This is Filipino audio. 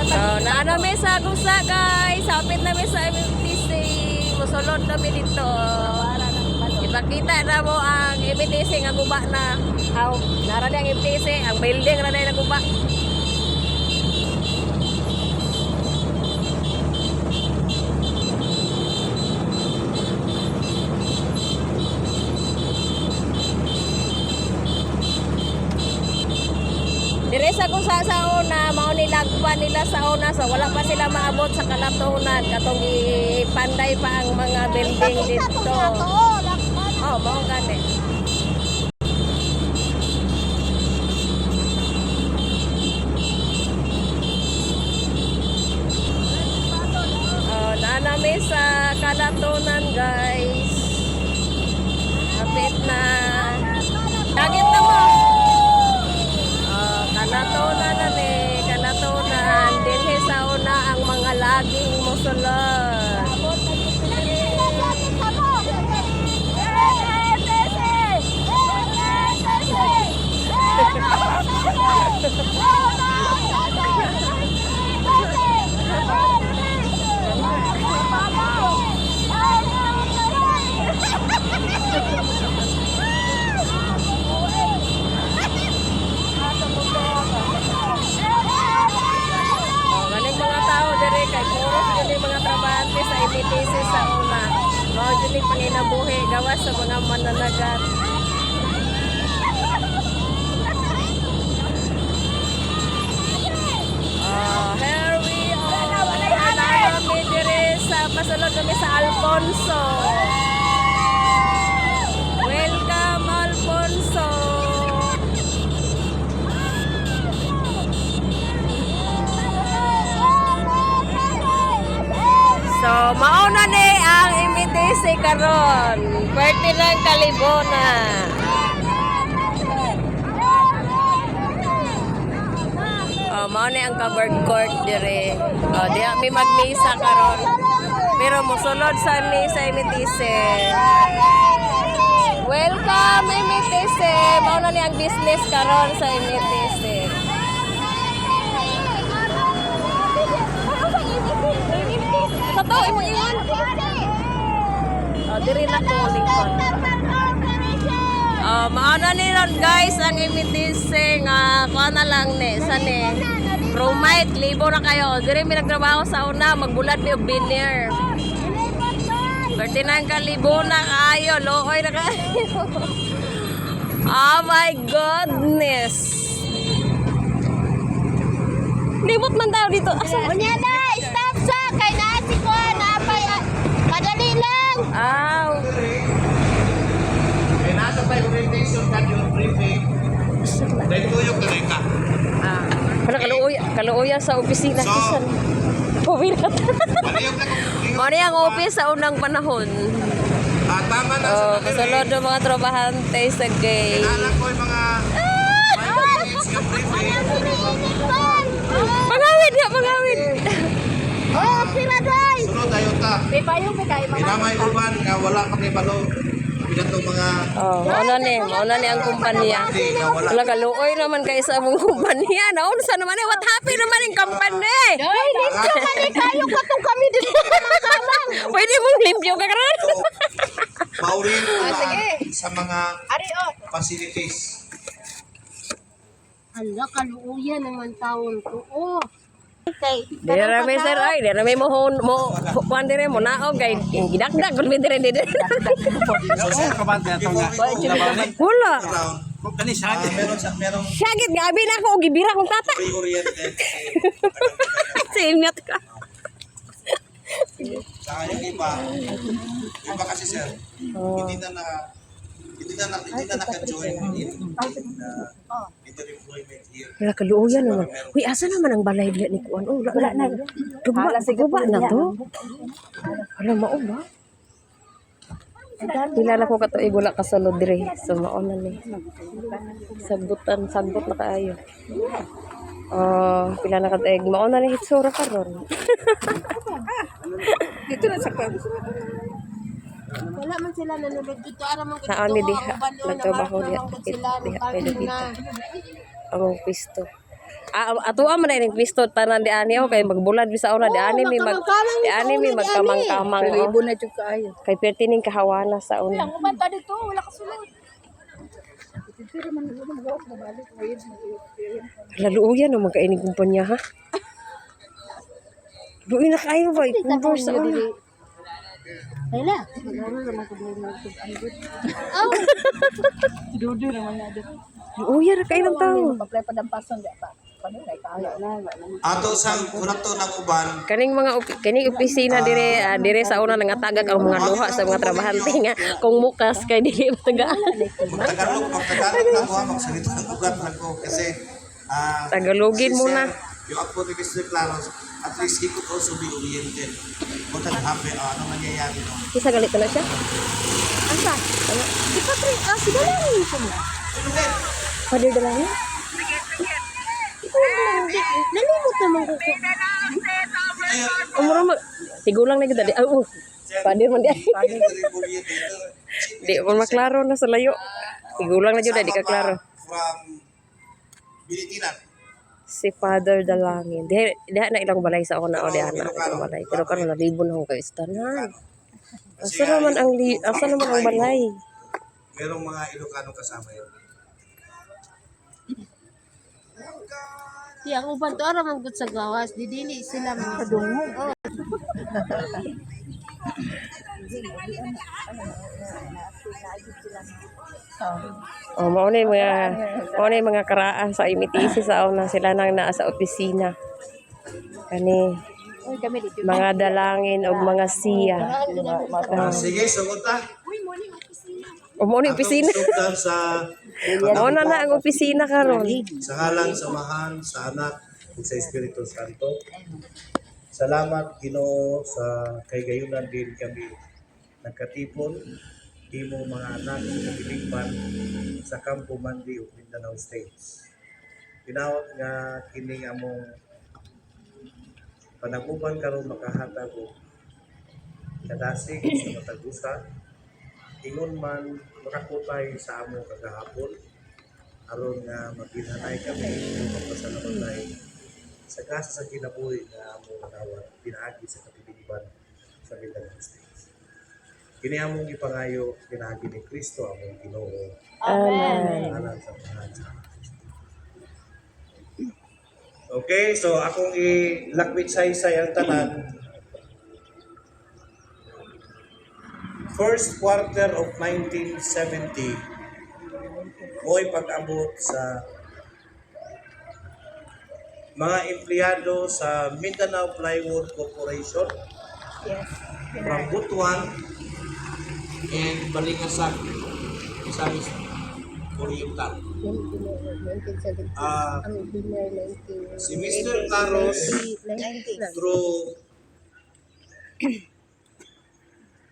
Naano may sa gusa guys. Sapit na may sa MTC. Musulod na mi dito. Ipakita na mo ang MTC nga guba na. Nara ang MTC. Ang building na na guba. Dire sa kung sa una, mao nilagpan nila sa una, so wala pa sila maabot sa kalatunan katong ipanday pa ang mga building dito. Oh, mao gani. Oh, naanami sa kalatunan guys. Kapit na. Dagit na mo. Kalatunan na ni, kalatunan. Dinhi sa una ang mga laging musulod. Mga trabahante sa MTC sa una. Mao dili panginabuhi gawas sa mga mananagat. Here we are. Kami dire sa pasulod kami sa Alfonso. Welcome Alfonso. So, mauna ni ang MTC karon. Pwerte lang kalibona. Mauna ang covered court dire. Di mi magmisa karon. Pero mosulod sa misa MTC. Welcome MTC. Mauna ni ang business karon sa MTC. Sato imo iyon. Diri na ko lingkod. Maana ni ron guys ang MTC nga kuha na lang ni sa ni Promite libo na kayo. Diri mi nagtrabaho sa una magbulat mi og veneer. 39 ka libo na kayo, looy na kayo. Oh my goodness. Limot man daw dito. Asa? Unya na, stop sa kay na si ko na pay madali lang. Aw. Kaya nasa pa orientation ka yung briefing. Dahil tuyok na ka. Para kaluoya sa opisina. So, Pumilat. maliyog na kung Mari ang office sa unang panahon. tama na sa Kasunod ng mga trabahante sa gay. Kailangan ko yung mga 5 minutes ng briefing. Pangawid ya, pangawid. Oh, pila day. Sunod tayo ta. May payong kay mga. Pinamay uban nga wala pa kay balo. Pinatong mga Mauna ni ang kumpanya. hindi nga wala. Wala kaluoy naman kayo sa mong kumpanya. Naunsa naman what happy naman yung company. Ay, limpyo kami kayo katong kami dito. Pwede mong limpyo ka karon. Maurin sige. sa mga Ari oh. facilities. Hala kaluuyan naman taon to. Oh. Okay. Dira may sir ay, dira may mo kuan dire mo naog kay gidakdak kun dire dire. Wala. Merong Syagit nga abi na ako og gibira kong tata. pre-oriented Sinat ka. sa yung iba kasi sir hindi na naka-join in employment here. Wala kaluoyan naman. Uy, asa naman ang balay ni kuan? Oh, wala na. Guba na to. Wala mao ba? Kilala ko kato wala kasulod dire. So mao na ni. Sagbot na kaayo. Pila na kataig mao na ni hitsura karon. Dito na sa kwento. Wala man sila nanonood dito. Aram mo Naami diha. Nagtrabaho diha. Diha pwede dito. Ang pisto. Ato man na ning pisto tanan di ani kay magbulad bisa una di ani mi magkamang-kamang. Pero ibo na jud kaayo. Kay perti ning kahawana sa una. Ang uban ta dito, wala ka sulod. Laluuyan no magkainig kumpanya ha. Luuy na kayo ba converse sa una. Ayla. Magano naman ko mo nagtugandot. Aw. Dudu naman na dito. Luuyan ra kayo ng tao. Apply pa dampason di pa. Pano kay kaya na. Ato sang kurato ng uban, Kaning mga kaning opisina dire sa una nangatagag ang mga luha sa mga trabahante nga kung mukas kay dili matagaan. magtagalog na ko magsalita ng ugat lang ko kasi Tagalogin si muna. Sir, yung apo ni Mr. Claros, at least he could also be oriented. Kung ano nangyayari no? Kisa galit na siya. Asa? Si Patri, si Dalangin siya mo. Father Dalangin? Ikaw naman, nalimot naman ko. Umuro mag tigulang na gid di. Father man di. Di mo maklaro na sa layo. Tigulang na jud di ka klaro. From Bilitinan. Si Father Dalangin. Diha na ilang balay sa ako na o diha na ilang balay. Pero karon na libon ako kay istanan. Asa naman ang balay? Merong mga Ilocano kasama yun. Si ang uban to ara man gud sa gawas, didili sila mga kadungog. Mao na yung mga karaan sa imitisi sa una sila nang naa sa opisina. Kani Oy kami dito. mga dalangin o mga siya. Sige, sugot ta. Mao na yung opisina. Sugdan sa Mao na ang opisina karon. sa ngalan, samahan, sa anak, ug sa Espiritu Santo. Salamat Ginoo sa kay gayunan din kami nagkatipon imo mga anak sa kabilingban sa Campo Mandi ug Mindanao States. Tinawag nga kini among panaguban karon makahatag og kadasig sa matagusa ingon man makakutay sa among kagahapon aron nga maghinanay kami ug magpasalamat sa gasa sa kinabuhi nga among natawag pinaagi sa kabilingban sa Mindanao States. Kini among ipangayo pinaagi ni Kristo among Ginoo. Amen. Amen sa pangalan sa Okay, so akong ilakwit saysay ang tanan. First quarter of 1970, mo'y pag-abot sa mga empleyado sa Mindanao Plywood Corporation from Butuan and Balingasag, Misamis Oriental. 1970. Ang dinner 19. Si Mr. Claros through